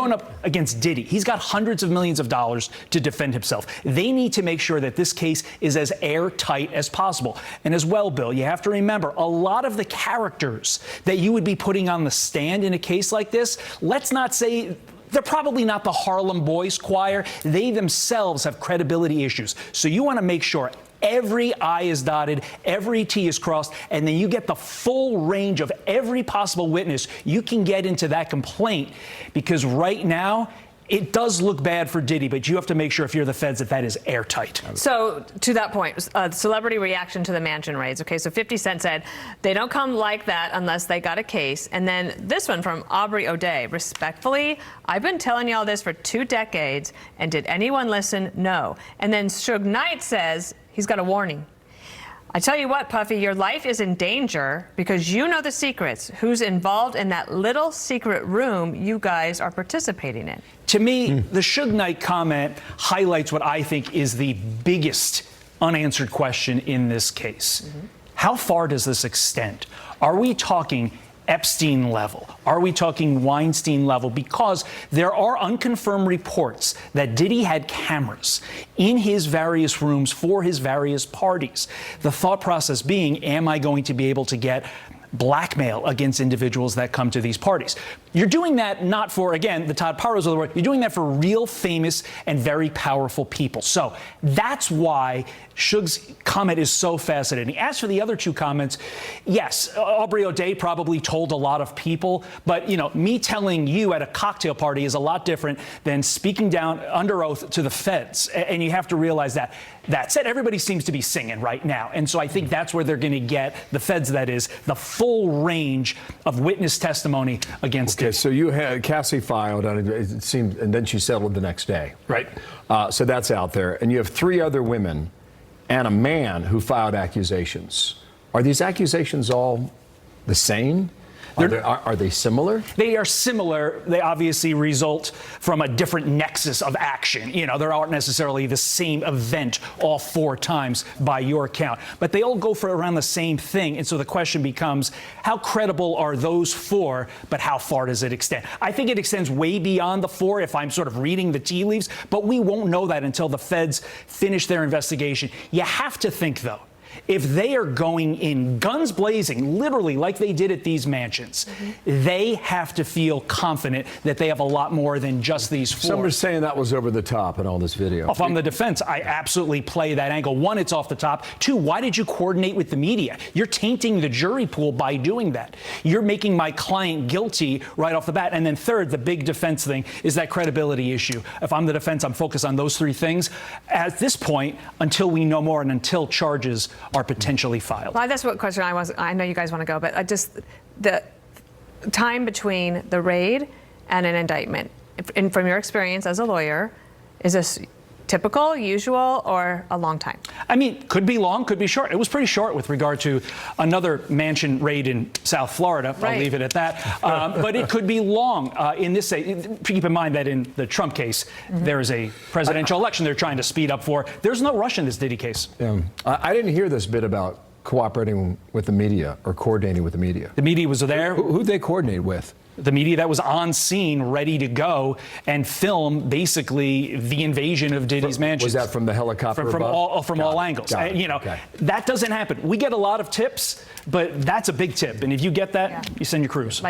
going up against Diddy. He's got hundreds of millions of dollars to defend himself. They need to make sure that this case is as airtight as possible. And as well, Bill, you have to remember, a lot of the characters that you would be putting on the stand in a case like this, let's not say they're probably not the Harlem Boys choir. They themselves have credibility issues. So you want to make sure every I is dotted, every T is crossed, and then you get the full range of every possible witness you can get into that complaint. Because right now, it does look bad for Diddy, but you have to make sure if you're the feds that is airtight. So to that point, celebrity reaction to the mansion raids. Okay, so 50 Cent said they don't come like that unless they got a case. And then this one from Aubrey O'Day. Respectfully, I've been telling y'all this for 2 decades, and did anyone listen? No. And then Suge Knight says he's got a warning. I tell you what, Puffy, your life is in danger because you know the secrets. Who's involved in that little secret room you guys are participating in? To me, the Suge Knight comment highlights what I think is the biggest unanswered question in this case. How far does this extend? Are we talking Epstein level? Are we talking Weinstein level? Because there are unconfirmed reports that Diddy had cameras in his various rooms for his various parties. The thought process being, am I going to be able to get blackmail against individuals that come to these parties? You're doing that not for, again, the Todd Powers of the world. You're doing that for real famous and very powerful people. So that's why Suge's comment is so fascinating. As for the other 2 comments, yes, Aubrey O'Day probably told a lot of people, but, you know, me telling you at a cocktail party is a lot different than speaking down under oath to the feds. And you have to realize that. That said, everybody seems to be singing right now. And so I think that's where they're going to get, the feds that is, the full range of witness testimony against Diddy. Okay, so you had Cassie filed, and it seemed, and then she settled the next day. Right. So that's out there. And you have 3 other women and a man who filed accusations. Are these accusations all the same? Are they similar? They are similar. They obviously result from a different nexus of action. You know, there aren't necessarily the same event all 4 times by your count, but they all go for around the same thing. And so the question becomes, how credible are those 4, but how far does it extend? I think it extends way beyond the 4 if I'm sort of reading the tea leaves, but we won't know that until the feds finish their investigation. You have to think, though, if they are going in guns blazing, literally like they did at these mansions, they have to feel confident that they have a lot more than just these 4. Some are saying that was over the top in all this video. If I'm the defense, I absolutely play that angle. 1, it's off the top. 2, why did you coordinate with the media? You're tainting the jury pool by doing that. You're making my client guilty right off the bat. And then 3rd, the big defense thing is that credibility issue. If I'm the defense, I'm focused on those 3 things. At this point, until we know more and until charges are potentially filed. Well, that's what question I know you guys want to go, but the time between the raid and an indictment, and from your experience as a lawyer, is this typical, usual, or a long time? I mean, could be long, could be short. It was pretty short with regard to another mansion raid in South Florida. Right. I'll leave it at that. But it could be long. In this case, keep in mind that in the Trump case, there is a presidential election they're trying to speed up for. There's no rush in this Diddy case. I didn't hear this bit about cooperating with the media or coordinating with the media. The media was there. Who'd they coordinate with? The media that was on scene, ready to go and film basically the invasion of Diddy's mansion. Was that from the helicopter? From all angles. You know, that doesn't happen. We get a lot of tips, but that's a big tip. And if you get that, you send your crews.